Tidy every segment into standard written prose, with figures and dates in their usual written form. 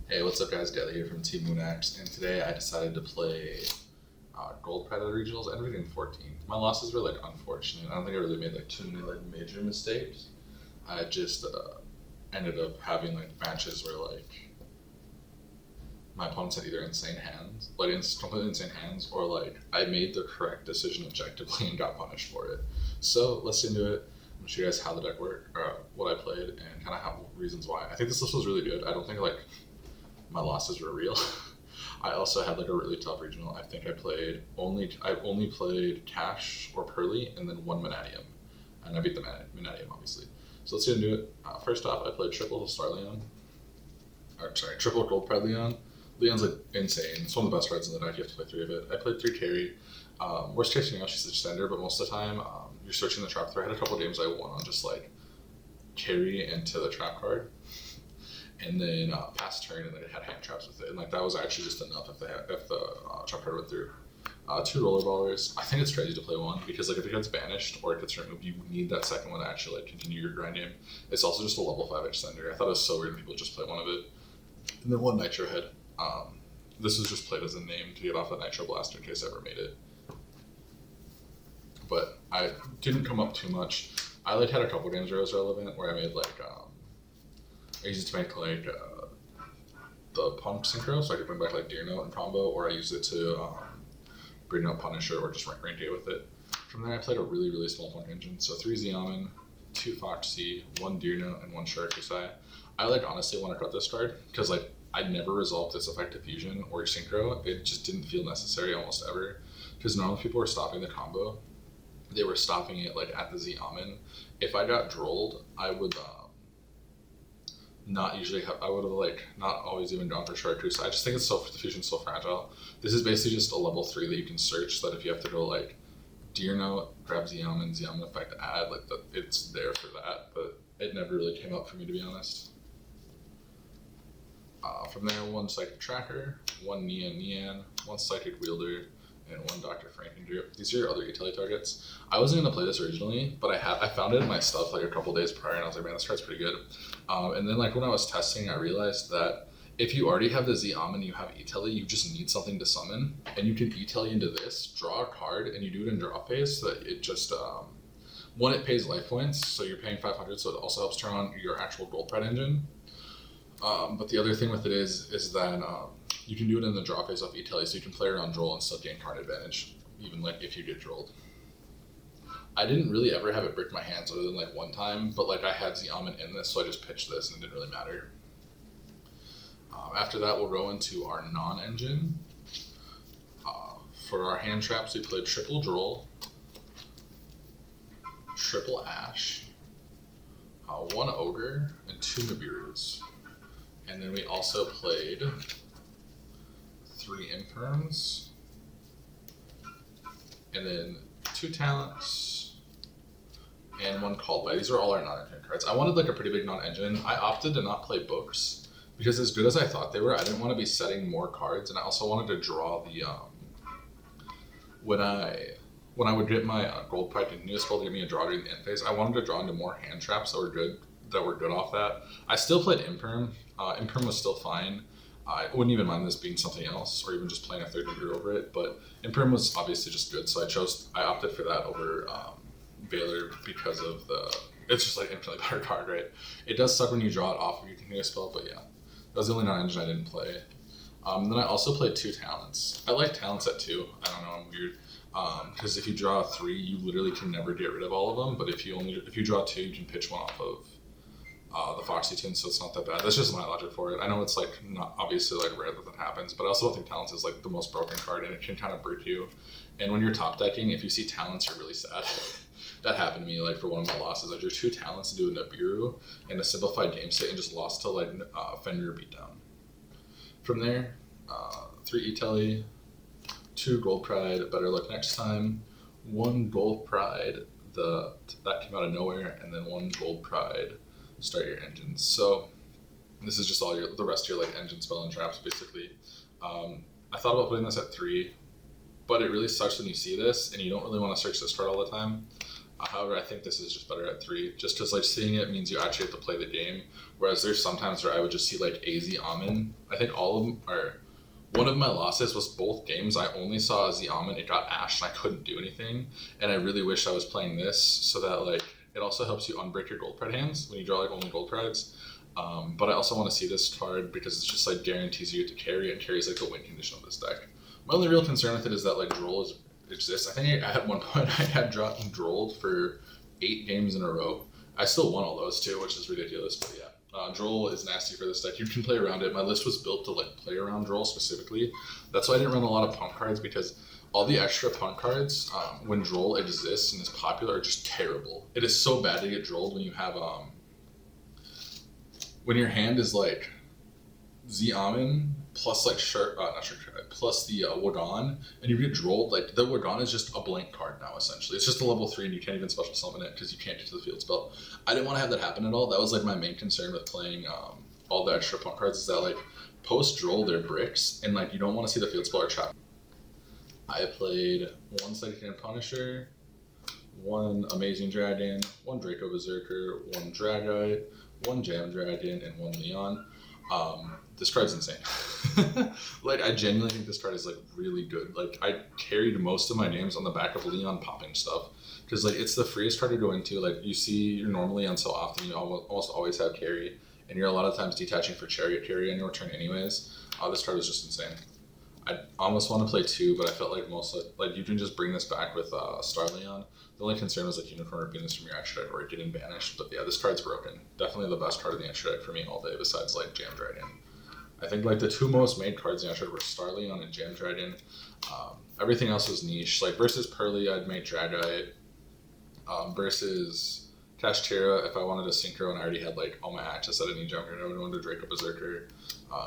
Hey, what's up, guys? Daly here from Team Moonax, and today I decided to play Gold Predator Regionals. I ended up getting 14th. My losses were like unfortunate. I don't think I really made like too many like major mistakes. I just ended up having like matches where like my opponents had either insane hands, like completely insane hands, or like I made the correct decision objectively and got punished for it. So let's get into it. I'm gonna show you guys how the deck worked, what I played, and kind of have reasons why. I think this list was really good. I don't think like my losses were real. I also had like a really tough regional. I think I only played Cash or Pearly and then one Manatium, and I beat the Manatium obviously. So let's get into it. First off, I played triple Star Leon, triple Gold Pride Leon. Leon's like insane. It's one of the best cards in the deck. You have to play 3 of it. I played 3 carry. Worst case scenario, she's a extender, but most of the time you're searching the trap throw. I had a couple games I won on just like carry into the trap card, and then pass turn, and then it had hand traps with it, and like that was actually just enough if the trap card went through. 2 roller ballers. I think it's crazy to play one because like if it gets banished or it gets removed, you need that second one to actually like continue your grind game. It's also just a level 5 extender. I thought it was so weird when people just play one of it. And then 1 Nitro Head. This was just played as a name to get off the Nitro Blaster in case I ever made it. But I didn't come up too much. I like had a couple games where it was relevant, where I made like I used it to make like the Pump Synchro, so I could bring back like Deer Note and combo, or I used it to bring up Punisher or just rank A with it. From there, I played a really, really small Punk Engine, so 3 Xiamen, 2 Foxy, 1 Deer Note, and 1 Sharkusai. I like honestly want to cut this card because like I never resolved this effective fusion or synchro. It just didn't feel necessary almost ever because normally people were stopping the combo. They were stopping it like at the Xiamen. If I got drolled, I would not usually have, I would have like not always even gone for Chartreuse. I just think the fusion's so fragile. This is basically just a level 3 that you can search, so that if you have to go like Deer Note, grab Xiamen effect, add, like it's there for that, but it never really came up for me, to be honest. From there, 1 Psychic Tracker, 1 Nian, 1 Psychic Wielder, and 1 Dr. Franken. These are your other utility targets. I wasn't going to play this originally, but I found it in my stuff like a couple days prior, and I was like, man, this card's pretty good. And then like when I was testing, I realized that if you already have the Xiamen and you have E-Telly, you just need something to summon, and you can E-Telly into this, draw a card, and you do it in draw phase, so that it just, one, it pays life points, so you're paying 500, so it also helps turn on your actual Gold Pride engine. But the other thing with it is that you can do it in the draw phase off E-Telly, so you can play around Droll and still gain card advantage, even like if you get Drolled. I didn't really ever have it brick my hands other than like one time, but like I had Xiamen in this, so I just pitched this and it didn't really matter. After that, we'll go into our non-engine. For our hand traps, we played triple Droll, triple Ash, 1 Ogre, and 2 Nibiru's. And then we also played 3 Infirms, and then 2 Talents, and 1 Called By. These are all our non-engine cards. I wanted like a pretty big non-engine. I opted to not play books because as good as I thought they were, I didn't want to be setting more cards, and I also wanted to draw the when I would get my Gold Pride continuous spell to give me a draw during the end phase, I wanted to draw into more hand traps that were good off that. I still played Imperm. Imperm was still fine. I wouldn't even mind this being something else, or even just playing a 3rd degree over it, but Imperm was obviously just good, so I opted for that over Valor because of it's just like infinitely better card, right? It does suck when you draw it off of your continuous spell, but yeah. That was the only non-engine I didn't play. Then I also played 2 Talents. I like Talents at 2. I don't know, I'm weird. Because if you draw 3, you literally can never get rid of all of them, but if you draw 2, you can pitch 1 off of the Foxy Tune, so it's not that bad. That's just my logic for it. I know it's like not obviously like rare that happens, but I also don't think Talents is like the most broken card, and it can kind of break you. And when you're top decking, if you see Talents, you're really sad. That happened to me like for one of my losses. I drew 2 Talents to do a Nibiru and a simplified game state and just lost to like Fenrir Beatdown. From there, 3 E-Telly, 2 Gold Pride, Better Luck Next Time, 1 Gold Pride, that came out of nowhere, and then 1 Gold Pride, Start Your Engines. So this is just all the rest of your like engine spell and traps basically. I thought about putting this at 3, but it really sucks when you see this and you don't really want to search this card all the time. However, I think this is just better at 3, just because like seeing it means you actually have to play the game. Whereas there's sometimes where I would just see like AZ Amin. I think all of them are. One of my losses was both games. I only saw AZ Amin. It got ashed and I couldn't do anything. And I really wish I was playing this so that like it also helps you unbreak your gold pride hands when you draw like only gold prides. But I also want to see this card because it's just like guarantees you to carry and carries like the win condition of this deck. My only real concern with it is that like Droll exists. I think at one point I had Drolled for 8 games in a row. I still won all those too, which is ridiculous, but yeah. Droll is nasty for this deck. You can play around it. My list was built to like play around Droll specifically. That's why I didn't run a lot of punk cards, because all the extra punk cards, when Droll exists and is popular, are just terrible. It is so bad to get Drolled when you have when your hand is like Xiamen plus like plus the Wagon, and you get Drolled. Like the Wagon is just a blank card now essentially. It's just a level 3 and you can't even special summon it because you can't get to the field spell. I didn't want to have that happen at all. That was like my main concern with playing all the extra punk cards, is that like post Droll they're bricks and like you don't want to see the field spell or trap. I played 1 Psychic and Punisher, 1 Amazing Dragon, 1 Draco Berserker, 1 Dragite, 1 Jam Dragon, and 1 Leon. This card's insane. Like, I genuinely think this card is like really good. Like, I carried most of my games on the back of Leon popping stuff, because like it's the freest card to go into. Like, you're normally on so often, you almost always have carry, and you're a lot of times detaching for Chariot carry on your turn anyways. This card was just insane. I almost want to play 2, but I felt like like you can just bring this back with Star Leon. The only concern was like Unicorn ripping this from your extra deck or it getting banished. But yeah, this card's broken. Definitely the best card in the extra deck for me all day, besides like Jam Dragon. I think like the 2 most made cards in the extra deck were Star Leon and Jam Dragon. Everything else was niche. Like versus Pearly, I'd make Dragite. Versus Kashtira, if I wanted a Synchro and I already had like all my access at any junker, I would go into Draco Berserker,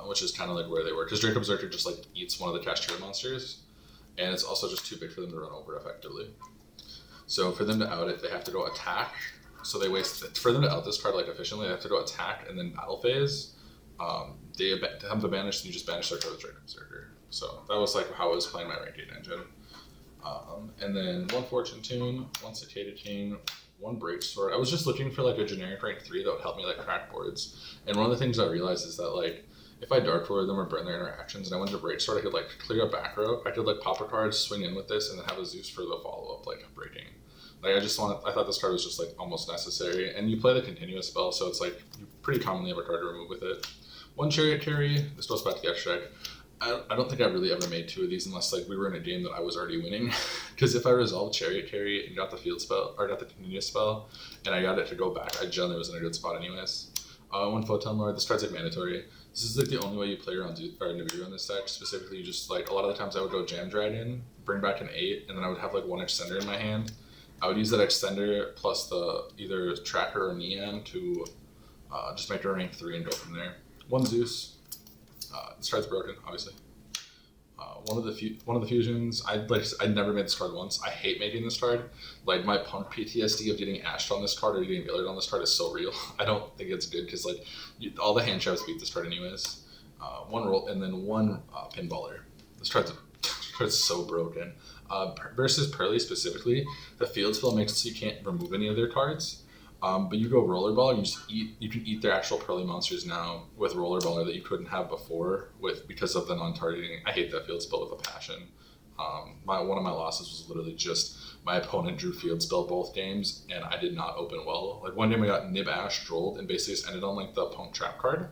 which is kind of like where they were, because Draco Berserker just like eats one of the Kashtira monsters, and it's also just too big for them to run over effectively. So for them to out it, they have to go attack. So they for them to out this card like efficiently, they have to go attack and then battle phase. They have to banish, and you just banish their card with Draco Berserker. So that was like how I was playing my ranked 8 engine. And then 1 Fortune Tune, 1 Cicada King, 1 Break Sword. I was just looking for like a generic rank 3 that would help me like crack boards. And one of the things I realized is that like if I Dark Lord them or burn their interactions and I went to Break Sword, I could like clear a back row. I could like pop a card, swing in with this, and then have a Zeus for the follow up like breaking. Like I thought this card was just like almost necessary. And you play the continuous spell, so it's like you pretty commonly have a card to remove with it. 1 Chariot carry. This goes back to the extra deck. I don't think I really ever made 2 of these unless like we were in a game that I was already winning. Because if I resolved Chariot carry and got the field spell or got the continuous spell and I got it to go back, I generally was in a good spot anyways. 1 Photon Lord. This card's like mandatory. This is like the only way you play around Nibiru in this deck. Specifically, you just like a lot of the times I would go Jam Dragon, bring back an 8, and then I would have like 1 Extender in my hand. I would use that Extender plus the either Tracker or Neon to just make it a rank 3 and go from there. 1 Zeus. This card's broken, obviously. One of the fusions. I never made this card once. I hate making this card. Like my punk PTSD of getting ashed on this card or getting Villard on this card is so real. I don't think it's good because like all the hand traps beat this card anyways. 1 roll and then 1 pinballer. This card's so broken. Versus Pearly specifically, the field spell makes it so you can't remove any of their cards. But you go Rollerball, you can eat their actual Pearly monsters now with Rollerballer that you couldn't have before because of the non-targeting. I hate that field spell with a passion. One of my losses was literally just my opponent drew field spell both games and I did not open well. Like one game I got Nib Ash Drolled and basically just ended on like the opponent trap card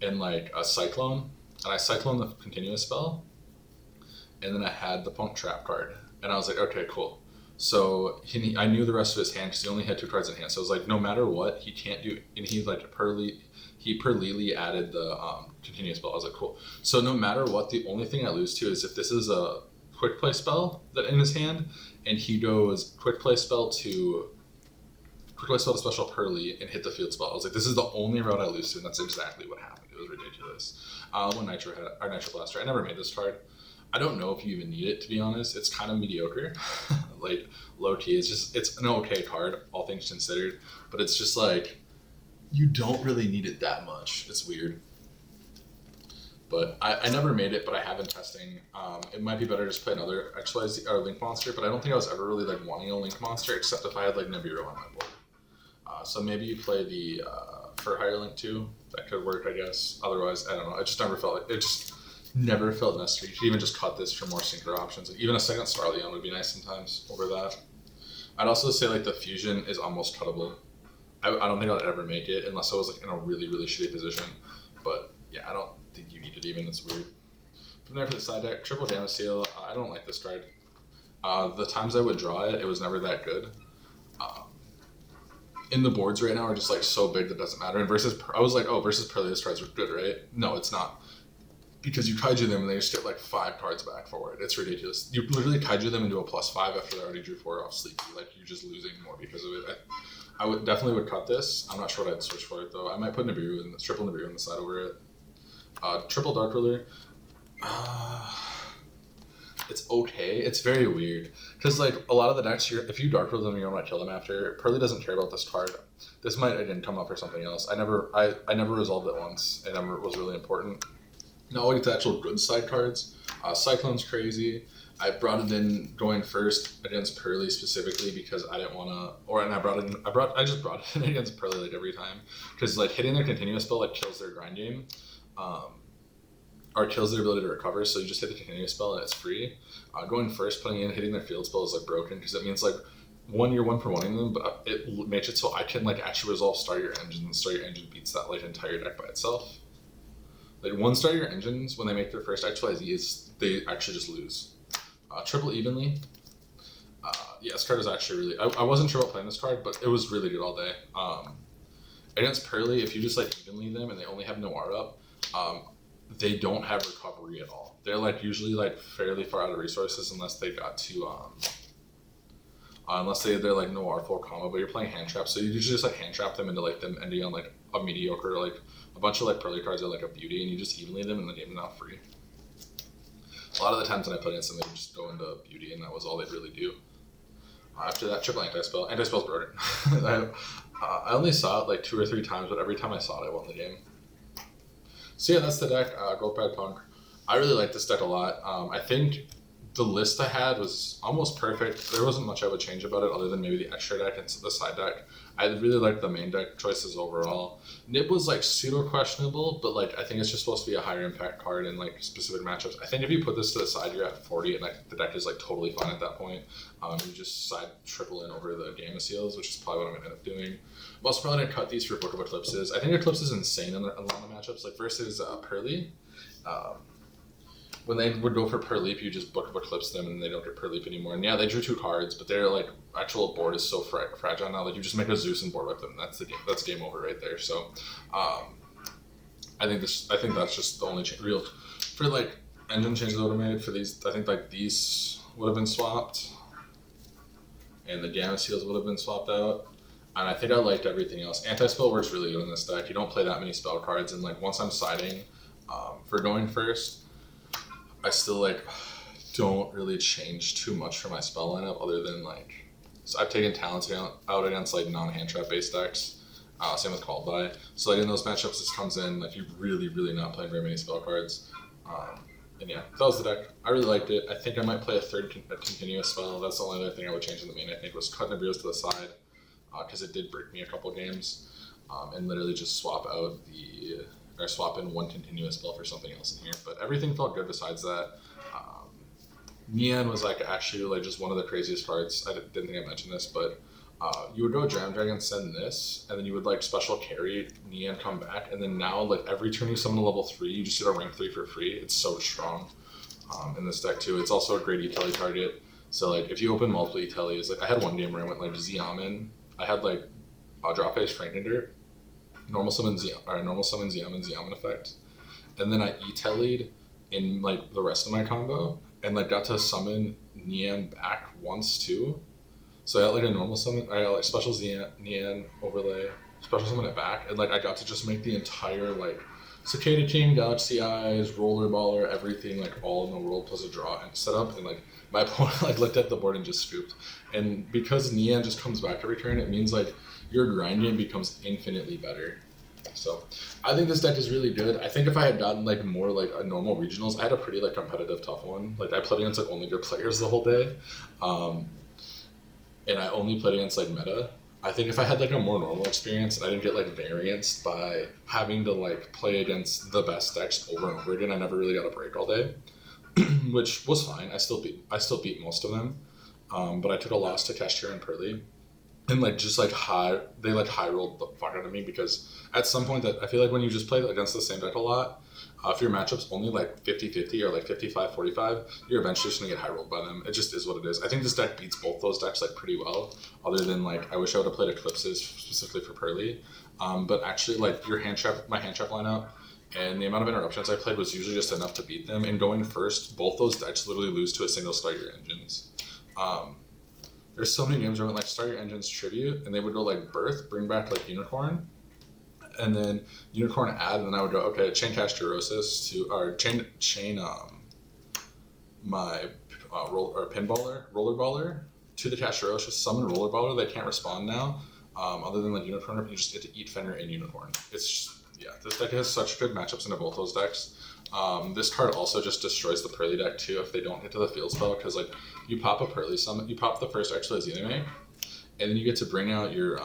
and like a Cyclone, and I Cyclone the continuous spell, and then I had the punk trap card, and I was like, okay, cool. So I knew the rest of his hand because he only had 2 cards in hand. So I was like, no matter what, he can't do. And he like Perlili added the continuous spell. I was like, cool. So no matter what, the only thing I lose to is if this is a quick play spell that in his hand, and he goes quick play spell to special Pearly and hit the field spell. I was like, this is the only route I lose to, and that's exactly what happened. It was ridiculous. When Nitro Blaster, I never made this card. I don't know if you even need it, to be honest. It's kind of mediocre. Like, low-key, it's an okay card, all things considered. But it's just like, you don't really need it that much. It's weird. But I never made it, but I have been testing. It might be better to just play another XYZ or Link monster, but I don't think I was ever really like wanting a Link monster except if I had like Nibiru on my board. So maybe you play the for hire Link too. That could work, I guess. Otherwise, I don't know. I just never felt like it. Just never felt necessary. You could even just cut this for more synchro options. Like, even a second Star Leon would be nice sometimes over that. I'd also say like the fusion is almost cuttable. I don't think I'd ever make it unless I was like in a really, really shitty position. But yeah, I don't think you need it even. It's weird. From there for the side deck, triple Gamma Seal. I don't like this card. The times I would draw it, it was never that good. In the boards right now are just like so big that doesn't matter. And versus, I was like, oh, versus Pearly, this cards are good, right? No, it's not. Because you kaiju them and they just get like 5 cards back for it. It's ridiculous. You literally kaiju them into a +5 after they already drew 4 off Sleepy. Like, you're just losing more because of it. I would definitely would cut this. I'm not sure what I'd switch for it though. I might put Nibiru and triple Nibiru on the side over it. Triple Dark Ruler. It's okay. It's very weird because like a lot of the decks, if you Dark Ruler them, you don't want to kill them after. Pearly doesn't care about this card. This might again come up for something else. I never resolved it once. It never was really important. Now we'll get to actual good side cards. Cyclone's crazy. I brought it in going first against Pearly specifically because I didn't want to, I just brought it in against Pearly like every time because like hitting their continuous spell like kills their grind game, or kills their ability to recover. So you just hit the continuous spell and it's free. Going first, putting in hitting their field spell is like broken because it means like you're 1-for-1ing them, but it makes it so I can like actually resolve Start Your Engine, and Start Your Engine beats that like entire deck by itself. Like one Start Your Engines when they make their first XYZs, they actually just lose. Triple Evenly. Yeah, this card is actually really. I wasn't sure about playing this card, but it was really good all day. Against Pearly, if you just like evenly them and they only have Noir up, they don't have recovery at all. They're like usually like fairly far out of resources unless they got to unless they're like Noir full combo, but you're playing hand trap, so you usually just like hand trap them into like them ending on like a mediocre, like a bunch of like Pearly cards are like a beauty, and you just evenly them and the game is not free. A lot of the times when I played against them, they would just go into beauty, and that was all they'd really do. After that, triple anti-spell. Anti-spell's broken. I only saw it like 2 or 3 times, but every time I saw it, I won the game. So yeah, that's the deck, Gold Pride Punk. I really like this deck a lot. I think the list I had was almost perfect. There wasn't much I would change about it other than maybe the extra deck and the side deck. I really liked the main deck choices overall. Nib was like pseudo questionable, but like I think it's just supposed to be a higher impact card in like specific matchups. I think if you put this to the side, you're at 40, and like the deck is like totally fine at that point. You just side triple in over the Gamma Seals, which is probably what I'm gonna end up doing. I'm also probably gonna cut these for Book of Eclipses. I think Eclipse is insane in a lot of matchups. Like versus Pearly. When they would go for Pearleap, you just Book of Eclipse them and they don't get Pearleap anymore. And yeah, they drew 2 cards, but their like actual board is so fragile now that you just make a Zeus and board wipe them. That's the game. That's game over right there. So, I think that's just the only real for like engine changes I would have made for these. I think like these would have been swapped, and the Gamma Seals would have been swapped out. And I think I liked everything else. Anti-spell works really good in this deck. You don't play that many spell cards, and like once I'm siding for going first, I still like don't really change too much for my spell lineup other than like, so I've taken talents out against like non-hand trap based decks. Same with Called By. So like in those matchups, this comes in like you're really not playing very many spell cards. And yeah, that was the deck. I really liked it. I think I might play a third continuous spell. That's the only other thing I would change in the main. I think was cut Nibiru's to the side because it did break me a couple games, and literally just swap in one continuous spell for something else in here. But everything felt good besides that. Neon was like actually like just one of the craziest cards. I didn't think I mentioned this, but you would go Jam Dragon, send this, and then you would like special carry Neon, come back, and then now like every turn you summon a level 3, you just get a rank 3 for free. It's so strong in this deck too. It's also a great E-Telly target. So like if you open multiple E-Tellys, like I had one game where I went like Xiamen. I had like drop face Frankendirt, normal summon Xiamen effect, and then I E-Tellied in like the rest of my combo and like got to summon Neon back once too. So I got like a normal summon, I got like special Neon overlay, special summon it back, and like I got to just make the entire like Cicada King, Galaxy Eyes, Rollerballer, everything like all in the world plus a draw and set up, and like my opponent like looked at the board and just scooped. And because Neon just comes back every turn, it means like your grind game becomes infinitely better. So I think this deck is really good. I think if I had gotten like more like a normal regionals, I had a pretty like competitive tough one. Like I played against like only good players the whole day. Um, and I only played against like meta. I think if I had like a more normal experience and I didn't get like varianced by having to like play against the best decks over and over again, I never really got a break all day, which was fine. I still beat most of them, but I took a loss to Cashier and Pearly, and like just like high rolled the fuck out of me because at some point that I feel like when you just play against the same deck a lot, if your matchup's only like 50-50 or like 55-45, you're eventually just gonna get high rolled by them. It just is what it is. I think this deck beats both those decks like pretty well, other than like I wish I would have played Eclipses specifically for Pearly. But actually like my hand trap lineup and the amount of interruptions I played was usually just enough to beat them. And going first, both those decks literally lose to a single start your engines. There's so many games where I went like start your engines tribute and they would go like birth, bring back like unicorn, and then unicorn add, and then I would go okay, chain cast Neurosis to or chain my roller baller to the cast Neurosis, summon roller baller. They can't respond now, other than like unicorn. You just get to eat Fenrir and unicorn. It's just, yeah, this deck has such good matchups into both those decks. This card also just destroys the Pearly deck too if they don't hit to the field spell, because like you pop a Pearly summon, you pop the first extra Xenome, and then you get to bring out your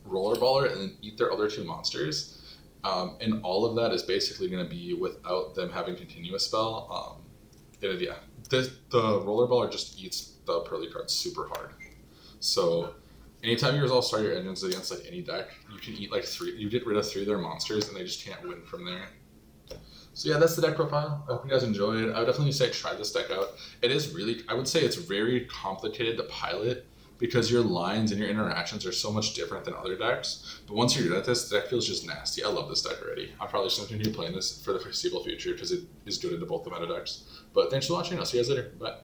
roller baller and then eat their other two monsters. And all of that is basically going to be without them having continuous spell. Yeah, the roller baller just eats the Pearly cards super hard. So anytime you resolve start your engines against like any deck, you can eat like you get rid of 3 of their monsters and they just can't win from there. So yeah, that's the deck profile. I hope you guys enjoyed. I would definitely say try this deck out. It is really, I would say it's very complicated to pilot because your lines and your interactions are so much different than other decks. But once you're good at this, the deck feels just nasty. I love this deck already. I'm probably just going to continue playing this for the foreseeable future because it is good into both the meta decks. But thanks for watching. I'll see you guys later. Bye.